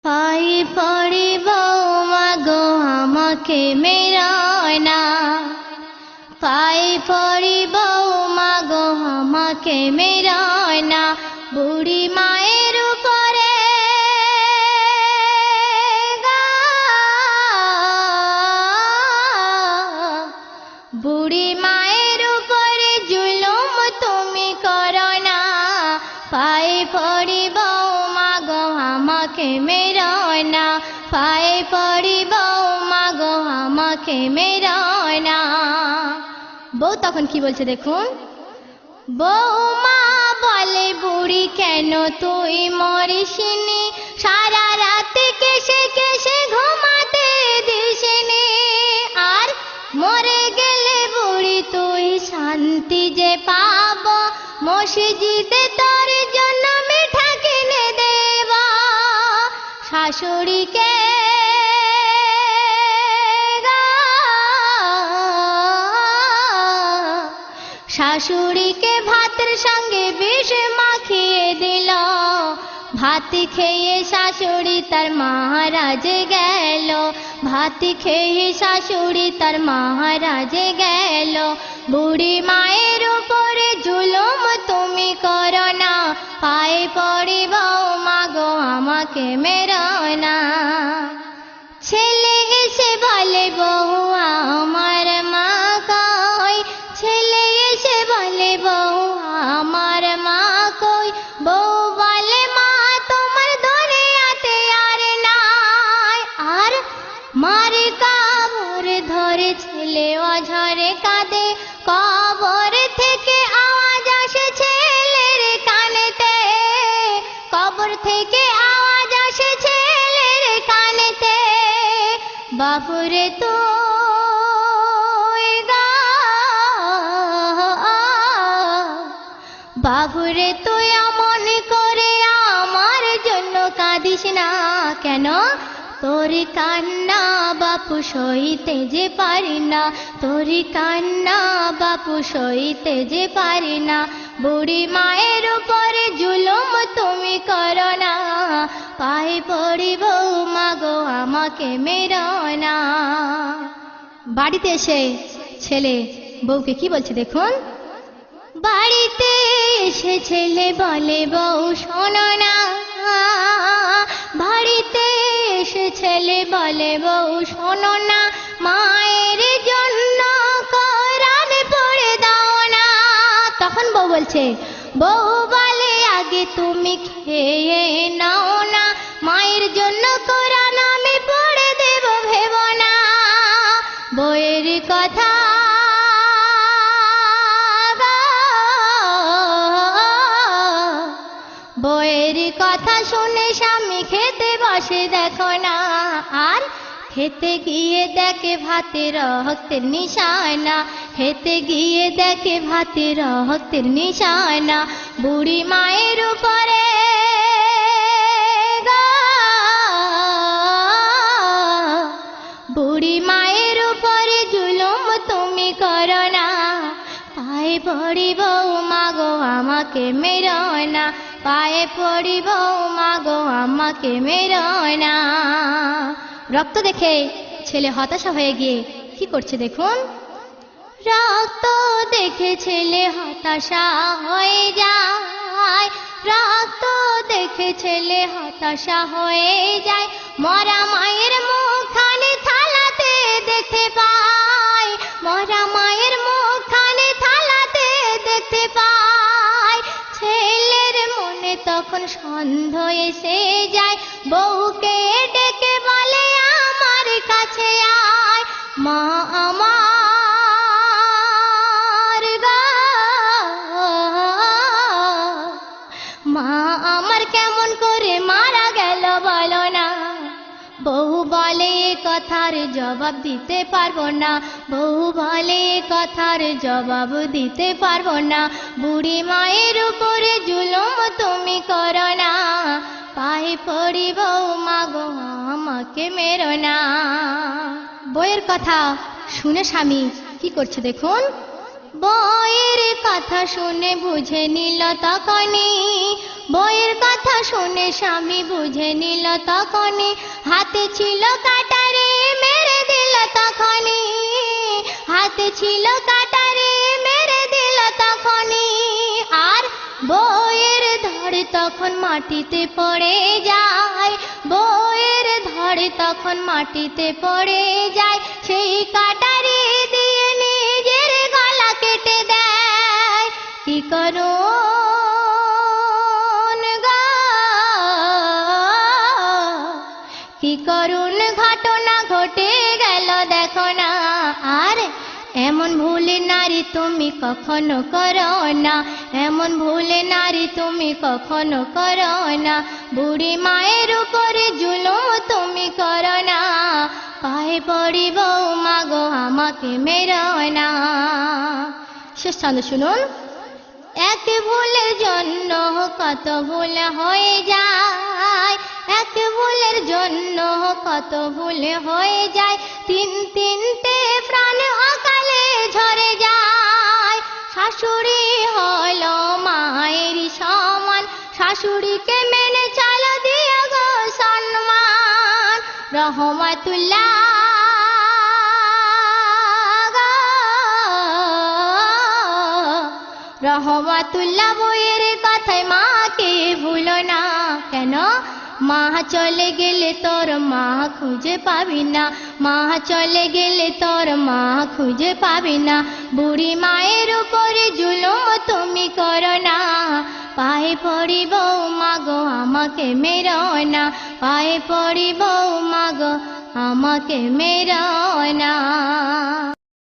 পাই পড়িব মাগো আমাকে মেরায় না, পাই পড়িব মাগো আমাকে মেরায় না, বুড়ি মায়ের উপরে বুড়ি মায়ের উপরে জুলুম তুমি করো না, পাই পড়িব মাগো আমাকে মেরায় না, পাই পড়িব মাগো আমাকে মেরায় না। বউ তখন কি বলছে দেখুন, বৌমা বলে বুড়ি কেন তুই মরিসনি, সারা রাতে কেসে কেসে ঘুমাতে দিসনি, আর মরে গেলে বুড়ি তুই শান্তি যে পাব, মসজিদে তোর জন্য মিঠা কিনে দেব, শাশুড়িকে শাশুড়িকে ভাতের সঙ্গে বিষ মাখিয়ে দিল, ভাত খেয়ে শাশুড়ি তার মহারাজে গেল, ভাত খেয়ে শাশুড়ি তার মহারাজে গেল, বুড়ি মায়ের উপরে জুলুম তুমি করো না, পায়ে পড়িব মাগো আমাকে মেরায় না। ছেলে এসে বলে বউ আমার মা কই, ছেলে এসে বলে বউ আমার মা কই, বউ বলে মা তোমার দুনিয়াতে আর নাই, আর মারে কবর ধরে ছেলে অঝরে কাঁদে, কবর থেকে আওয়াজ আসে ছেলের কানেতে, কবর থেকে আওয়াজ আসে ছেলের কানেতে, বাপুরে তো বাবুরে তুই এমন করে আমার জন্য কাঁদিস না কেন, তোর কান্না বাপু সইতে যে পারি না, তোর কান্না বাপু সইতে যে পারি না, বুড়ি মায়ের উপরে জুলুম তুমি করো না, পায়ে পড়িব মাগো আমাকে মেরায় না। বাড়িতে এসে ছেলে বউকে কি বলছে দেখুন, বাড়িতে এসে ছেলে বলে বউ শোনো না, বাড়িতে এসে ছেলে বলে বউ শোনো না, মায়ের জন্য কোরআন পড়ে দাও না। তখন বউ বলছে, বউ বলে আগে তুমি খেয়ে নাও না, মায়ের জন্য কোরআন আমি পড়ে দেব ভেব না। বউয়ের কথা বউয়ের কথা শুনে স্বামী খেতে বসে দেখো না, আর খেতে গিয়ে দেখে ভাতের রক্তের নিশানা, খেতে গিয়ে দেখে ভাতের রক্তের নিশানা, বুড়ি মায়ের উপরে বুড়ি মায়ের উপরে জুলুম তুমি করো না, পায়ে পড়িব মাগো আমাকে মেরায় না, পায়ে পড়িব মাগো আমাকে মেরায় না। রক্ত দেখে ছেলে হতাশা হয়ে গিয়ে কি করছে দেখুন, রক্ত দেখে ছেলে হতাশা হয়ে যায়, রক্ত দেখে ছেলে হতাশা হয়ে যায়, মরা মায়ের মুখখানি থালাতে দেখতে পায়, মরা মায়ের মুখখানি থালাতে দেখতে পায়, ছেলের মনে তখন সন্দেহ এসে যায়, বউকে ডেকে বলে আমার কাছে আয়, মা আমার মা আমার কেমন করে মারা গেল বলো না। বউ বলে কথার জবাব দিতে পারবো না, বউ বলে কথার জবাব দিতে পারবো না, বুড়ি মায়ের উপরে জুলুম তুমি করো না, পায়ে পড়িব মাগো আমাকে মেরো না। বউয়ের কথা শুনে স্বামী কি করছে দেখুন, বইয়ের কথা শুনে বুঝে নিল তখনই, বইয়ের কথা শুনে স্বামী বুঝে নিল তখনই, হাতে ছিল কাটারি মেরে দিল তখনই, হাতে ছিল কাটারি মেরে দিল তখনই। আর বইয়ের ধরে তখন মাটিতে পড়ে যায়, বইয়ের ধরে তখন মাটিতে পড়ে যায়, সেই কাটারি দিয়ে নিজের গলা কেটে দেয়। কি করুন গো, কি করুন ঘটনা ঘটে গেল দেখো না। আর এমন ভুল নারী তুমি কখনো করো না, এমন ভুল নারী তুমি কখনো করো না, বুড়ি মায়ের উপরে জুলুম তুমি করো না, পায়ে পড়ি বৌমা গো আমাকে মেরো না। শেষ ছন্দ শুনুন। এক ভুলের জন্য কত ভুল হয়ে যায়, এক ভুলের জন্য কত ভুল হয়ে যায়, তিন তিনটে প্রাণ অকালে ঝরে যায়। শাশুড়ি হলো মায়ের সমান, শাশুড়িকে মেনে চলো দিয়ে গো সম্মান। রহমাতুল্লাহ রহমাতুল্লাহ বইয়ের কথায় মাকে ভুলো না। কেন? মা চলে গেলে তোর মা খুঁজে পাবি না, মা চলে গেলে তোর মা খুঁজে পাবি না, বুড়ি মায়ের উপরে জুলুম তুমি করো না, পায়ে পড়ি বৌমা গো আমাকে মেরো না, পায়ে পড়ি বৌমা গো আমাকে মেরো না।